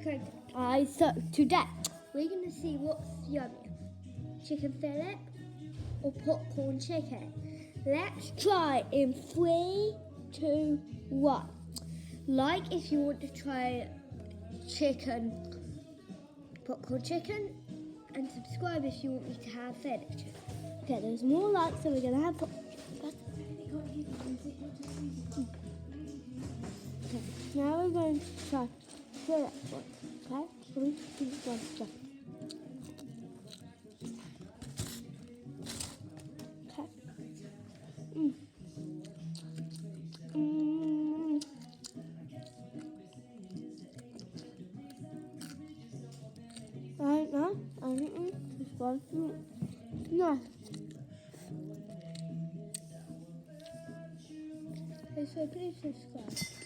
Okay, guys, so today we're going to see what's yummy. Chicken fillet or popcorn chicken. Let's try in 3, 2, 1. Like if you want to try popcorn chicken, and subscribe if you want me to have fillet chicken. Okay, there's more likes, so we're going to have popcorn. Okay, now we're going to try fillet one. Okay, 3, 2, 1, go. Okay. Right now, I'm eating this one. No. Okay, so please subscribe.